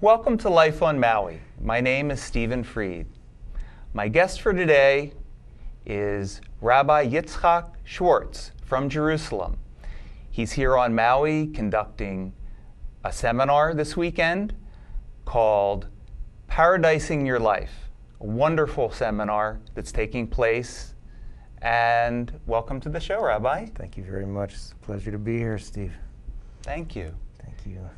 Welcome to Life on Maui. My name is Stephen Freid. My guest for today is Rabbi Yitzchak Schwartz from Jerusalem. He's here on Maui conducting a seminar this weekend called Paradising Your Life, a wonderful seminar that's taking place. And welcome to the show, Rabbi. Thank you very much. It's a pleasure to be here, Steve. Thank you. Thank you.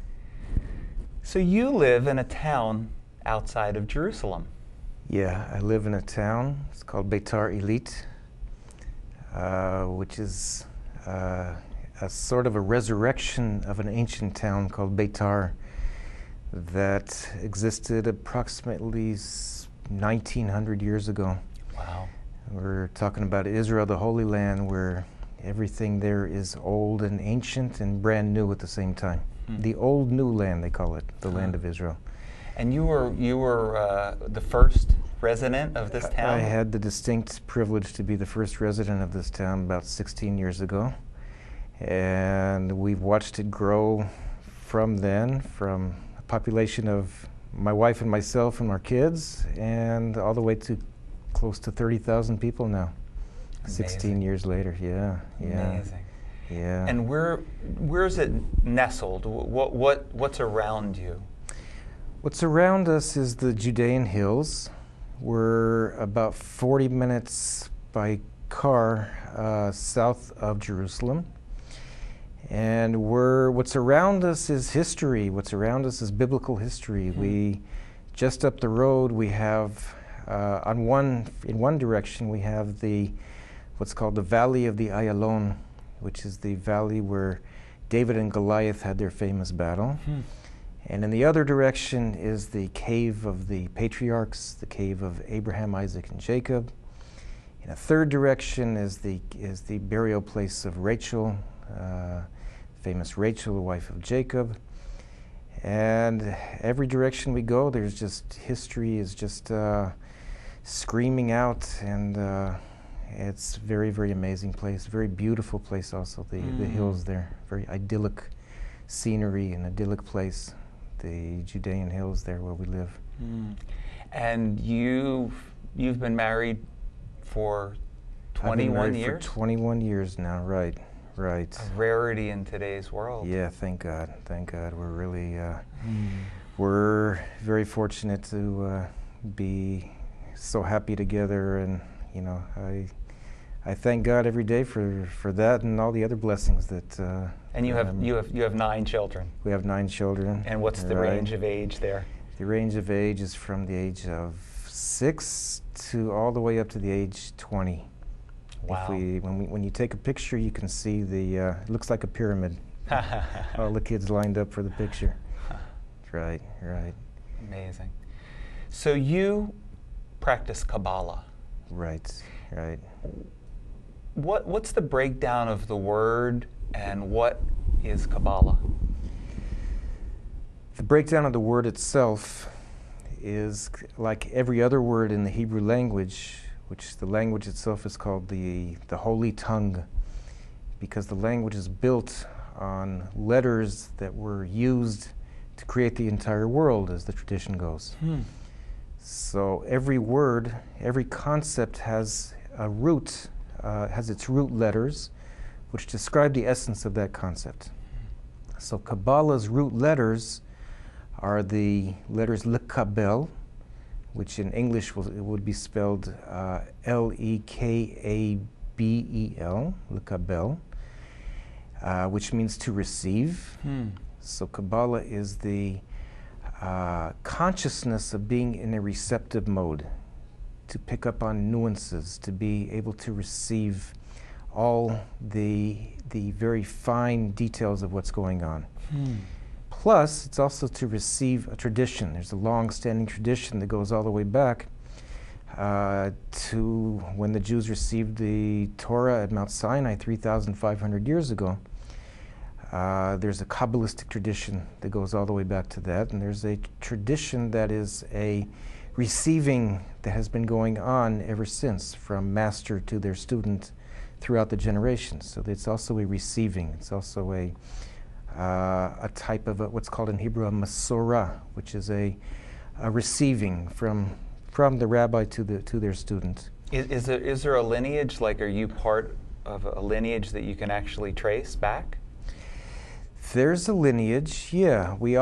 So you live in a town outside of Jerusalem. Yeah, I live in a town. It's called Beitar Illit, which is a sort of a resurrection of an ancient town called Beitar that existed approximately 1900 years ago. Wow. We're talking about Israel, the Holy Land, where everything there is old and ancient and brand new at the same time. The old new land, they call it, the land of Israel. And you were the first resident of this town? I had the distinct privilege to be the first resident of this town about 16 years ago. And we've watched it grow from then, from a population of my wife and myself and our kids, and all the way to close to 30,000 people now. Amazing. 16 years later, yeah. Amazing. Yeah. And where's it nestled? What's around you? What's around us is the Judean hills. We're about 40 minutes by car south of Jerusalem. And what's around us is history. What's around us is biblical history. We just up the road we have in one direction we have what's called the Valley of the Ayalon, which is the valley where David and Goliath had their famous battle. And in the other direction is the cave of the patriarchs, the cave of Abraham, Isaac, and Jacob. In a third direction is the burial place of Rachel, famous Rachel, the wife of Jacob. And every direction we go, there's just history is just screaming out, and it's a very, very amazing place, very beautiful place also, the hills there, very idyllic scenery and idyllic place, the Judean hills there where we live. And you've been married for 21 years? For 21 years now, right. A rarity in today's world. Yeah, thank God. We're really, we're very fortunate to be so happy together, and I thank God every day for that and all the other blessings that. And you have 9 children. We have 9 children. And what's the range of age there? The range of age is from the age of 6 to all the way up to the age 20. Wow. When you take a picture, you can see it looks like a pyramid. All the kids lined up for the picture. Right. Amazing. So you practice Kabbalah. Right. What's the breakdown of the word, and what is Kabbalah? The breakdown of the word itself is like every other word in the Hebrew language, which the language itself is called the Holy Tongue, because the language is built on letters that were used to create the entire world, as the tradition goes. So every word, every concept has a root, has its root letters, which describe the essence of that concept. So Kabbalah's root letters are the letters Lekabel, which in English would be spelled Lekabel, Lekabel, which means to receive. So Kabbalah is the consciousness of being in a receptive mode, to pick up on nuances, to be able to receive all the very fine details of what's going on. Plus, it's also to receive a tradition. There's a long-standing tradition that goes all the way back to when the Jews received the Torah at Mount Sinai 3,500 years ago. There's a Kabbalistic tradition that goes all the way back to that, and there's a tradition that is a receiving that has been going on ever since, from master to their student throughout the generations. So it's also a receiving. It's also a type of what's called in Hebrew a masorah, which is a receiving from the rabbi to their student. Is there a lineage? Like, are you part of a lineage that you can actually trace back? There's a lineage, yeah. We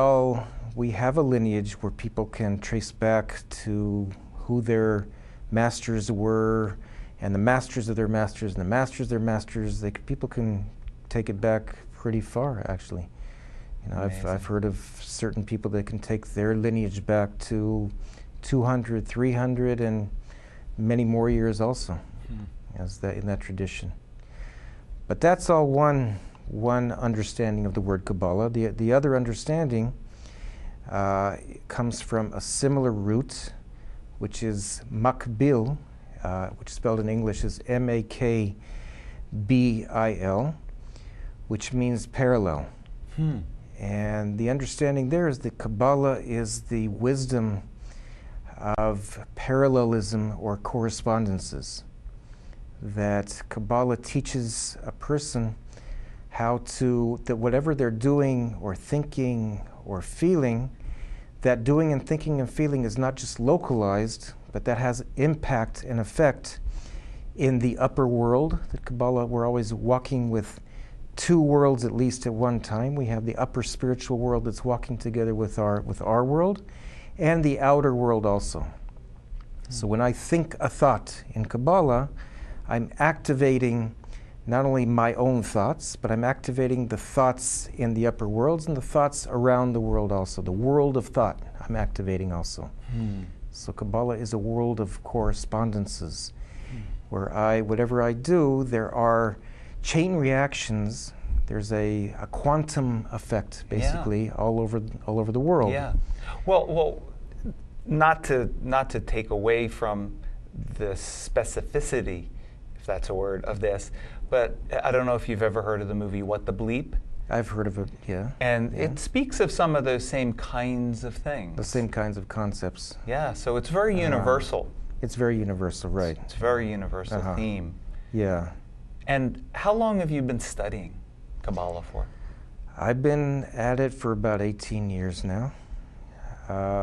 have a lineage where people can trace back to who their masters were, and the masters of their masters, and the masters of their masters. People can take it back pretty far, actually. You know, I've heard of certain people that can take their lineage back to 200, 300, and many more years also, in that tradition. But that's all one understanding of the word Kabbalah. The other understanding comes from a similar root, which is makbil, which spelled in English is M-A-K-B-I-L, which means parallel. And the understanding there is that Kabbalah is the wisdom of parallelism or correspondences. That Kabbalah teaches a person that whatever they're doing or thinking or feeling, that doing and thinking and feeling is not just localized, but that has impact and effect in the upper world. That Kabbalah, we're always walking with two worlds at least at one time. We have the upper spiritual world that's walking together with our world, and the outer world also. So when I think a thought in Kabbalah, I'm activating not only my own thoughts, but I'm activating the thoughts in the upper worlds and the thoughts around the world also. The world of thought I'm activating also. So Kabbalah is a world of correspondences, where whatever I do, there are chain reactions. There's a quantum effect, basically, all over the world. Yeah. Well, not to take away from the specificity, if that's a word, of this, but I don't know if you've ever heard of the movie What the Bleep? I've heard of it, yeah. And it speaks of some of those same kinds of things. The same kinds of concepts. Yeah, so it's very universal. It's very universal, right. It's a very universal theme. Yeah. And how long have you been studying Kabbalah for? I've been at it for about 18 years now.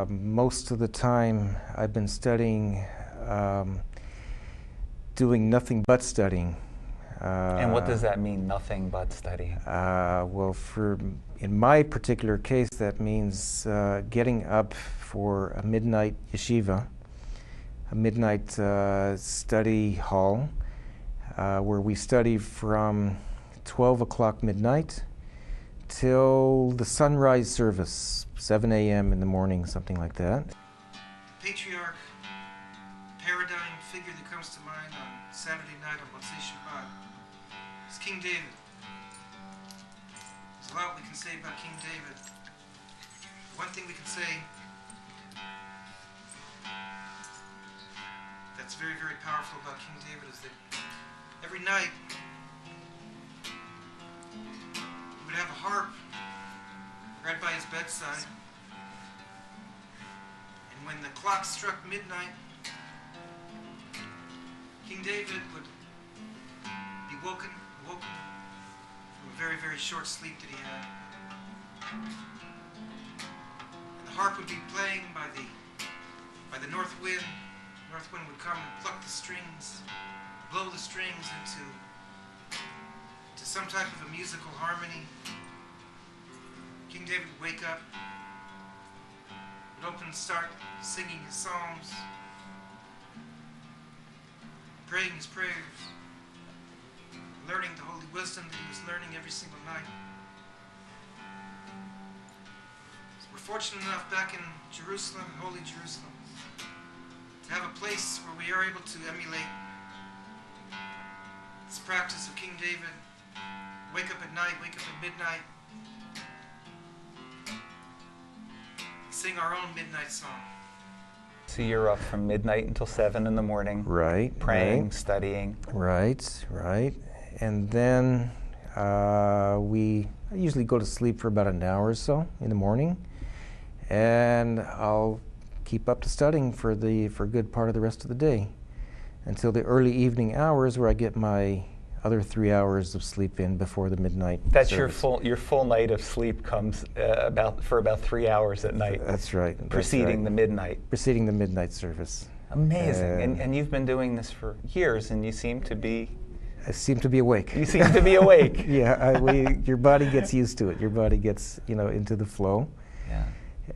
Most of the time I've been studying, doing nothing but studying. And what does that mean, nothing but studying? Well, in my particular case, that means getting up for a midnight yeshiva, a midnight study hall, where we study from 12 o'clock midnight till the sunrise service, 7 a.m. in the morning, something like that. Patriarch, paradigm figure that comes to mind on Saturday night on Motzei Shabbat is King David. There's a lot we can say about King David. One thing we can say that's very, very powerful about King David is that every night he would have a harp right by his bedside, and when the clock struck midnight, King David would be woken from a very, very short sleep that he had. And the harp would be playing by the north wind. The north wind would come and pluck the strings, blow the strings into some type of a musical harmony. King David would wake up, would open and start singing his psalms, praying his prayers, learning the holy wisdom that he was learning every single night. So we're fortunate enough back in Jerusalem, holy Jerusalem, to have a place where we are able to emulate this practice of King David. Wake up at night, wake up at midnight, sing our own midnight song. So you're up from midnight until 7 in the morning. Right. Praying, studying. Right. And then I usually go to sleep for about an hour or so in the morning, and I'll keep up to studying for a good part of the rest of the day until the early evening hours, where I get my other 3 hours of sleep in before the midnight That's service. your full night of sleep comes for about 3 hours at night. That's right. Preceding the midnight. Preceding the midnight service. Amazing. And you've been doing this for years, and you seem to be... I seem to be awake. You seem to be awake. Yeah, your body gets used to it. Your body gets, into the flow. Yeah.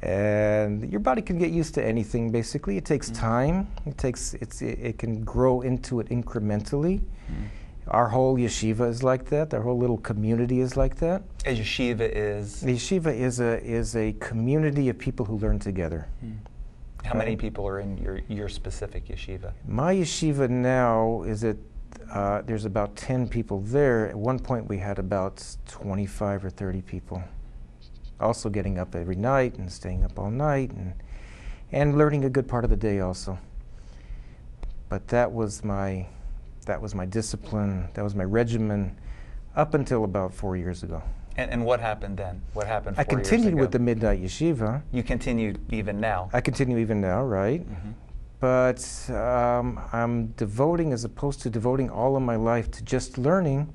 And your body can get used to anything, basically. It takes time. It can grow into it incrementally. Our whole yeshiva is like that. Our whole little community is like that. A yeshiva is? The yeshiva is a community of people who learn together. How many people are in your specific yeshiva? My yeshiva now is there's about 10 people there. At one point we had about 25 or 30 people. Also getting up every night and staying up all night and learning a good part of the day also. But that was my discipline, that was my regimen up until about 4 years ago. And what happened then? What happened 4 years ago? I continued with the midnight yeshiva. You continue even now? I continue even now, right? But I'm devoting, as opposed to devoting all of my life to just learning,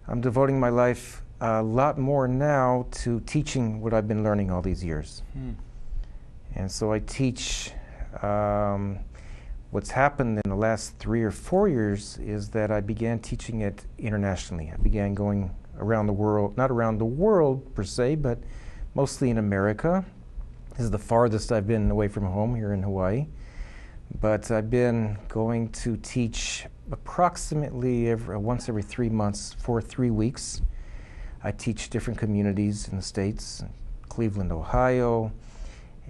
I'm devoting my life a lot more now to teaching what I've been learning all these years. And so I teach. What's happened in the last 3 or 4 years is that I began teaching it internationally. I began going around the world, not around the world per se, but mostly in America. This is the farthest I've been away from home, here in Hawaii. But I've been going to teach approximately once every 3 months for 3 weeks. I teach different communities in the States, Cleveland, Ohio,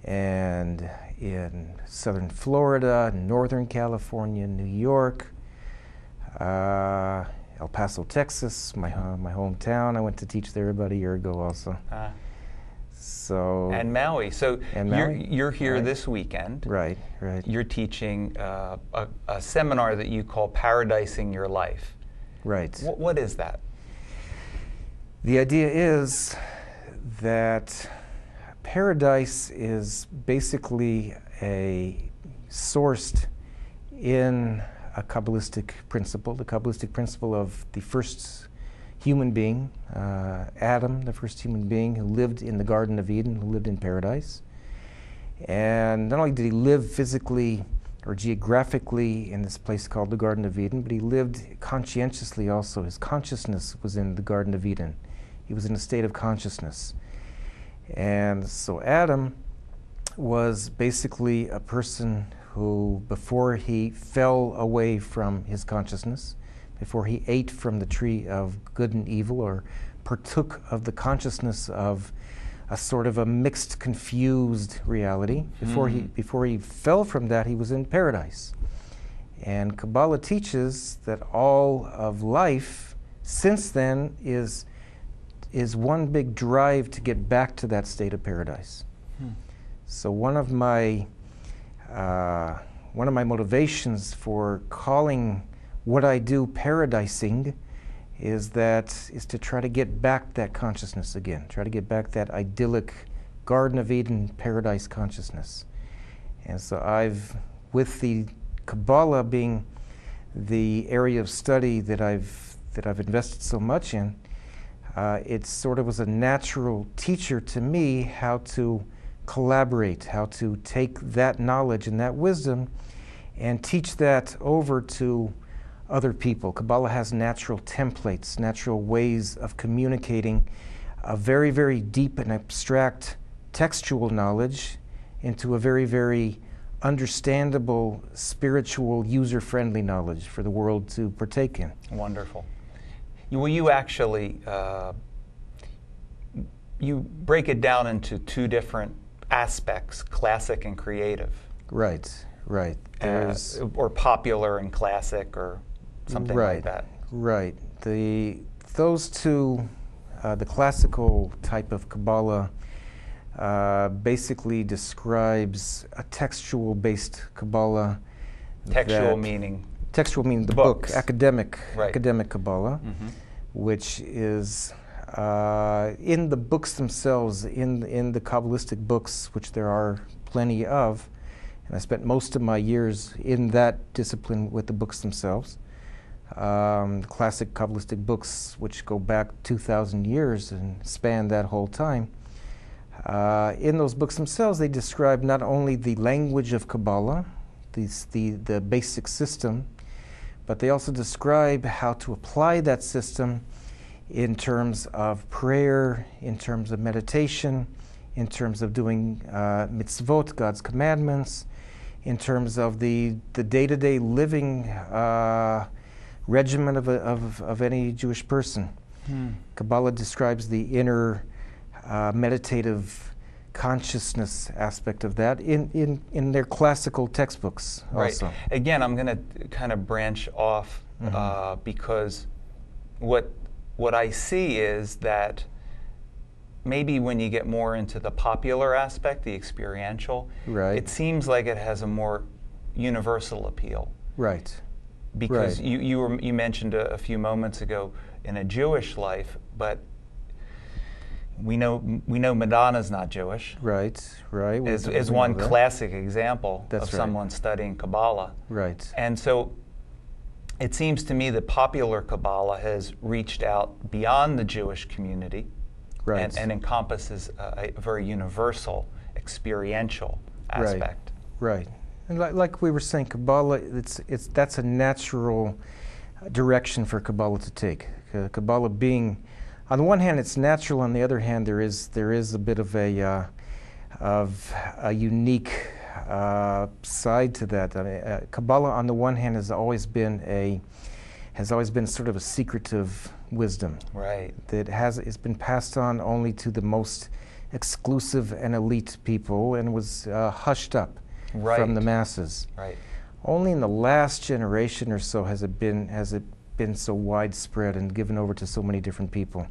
and in southern Florida, Northern California, New York, El Paso, Texas, my hometown. I went to teach there about a year ago also. And Maui. So you're here this weekend. Right. You're teaching a seminar that you call Paradising Your Life. Right. What is that? The idea is that paradise is basically sourced in a Kabbalistic principle, the Kabbalistic principle of the first human being, Adam, the first human being who lived in the Garden of Eden, who lived in paradise. And not only did he live physically or geographically in this place called the Garden of Eden, but he lived conscientiously also. His consciousness was in the Garden of Eden. He was in a state of consciousness. And so Adam was basically a person who, before he fell away from his consciousness, before he ate from the tree of good and evil, or partook of the consciousness of a sort of a mixed, confused reality, before he fell from that, he was in paradise. And Kabbalah teaches that all of life since then is one big drive to get back to that state of paradise. So one of my motivations for calling what I do paradising is to try to get back that consciousness again, try to get back that idyllic Garden of Eden paradise consciousness. And so with the Kabbalah being the area of study that I've invested so much in, it sort of was a natural teacher to me how to collaborate, how to take that knowledge and that wisdom and teach that over to other people. Kabbalah has natural templates, natural ways of communicating a very, very deep and abstract textual knowledge into a very, very understandable, spiritual, user-friendly knowledge for the world to partake in. Wonderful. Well, you actually, you break it down into two different aspects, classic and creative. Right. Or popular and classic, or something like that. Right. Those two, the classical type of Kabbalah basically describes a textual-based Kabbalah. Textual meaning? Textual meaning the book, academic Kabbalah, which is in the books themselves, in the Kabbalistic books, which there are plenty of, and I spent most of my years in that discipline with the books themselves. classic Kabbalistic books, which go back 2,000 years and span that whole time. In those books themselves, they describe not only the language of Kabbalah, the basic system, but they also describe how to apply that system in terms of prayer, in terms of meditation, in terms of doing mitzvot, God's commandments, in terms of the day-to-day living regimen of any Jewish person. Kabbalah describes the inner meditative consciousness aspect of that in their classical textbooks also. Right. Again, I'm going to kind of branch off because what I see is that maybe when you get more into the popular aspect, the experiential, it seems like it has a more universal appeal. Right. Because you mentioned a few moments ago in a Jewish life, but we know Madonna's not Jewish. Right. Is one classic example of someone studying Kabbalah. Right. And so it seems to me that popular Kabbalah has reached out beyond the Jewish community. Right. And encompasses a very universal, experiential aspect. Right. And like we were saying, Kabbalah, that's a natural direction for Kabbalah to take. Kabbalah being, on the one hand, it's natural. On the other hand, there is a bit of a unique side to that. I mean, Kabbalah, on the one hand, has always been sort of a secretive wisdom. Right. It's been passed on only to the most exclusive and elite people, and was hushed up from the masses. Right. Only in the last generation or so has it been so widespread and given over to so many different people.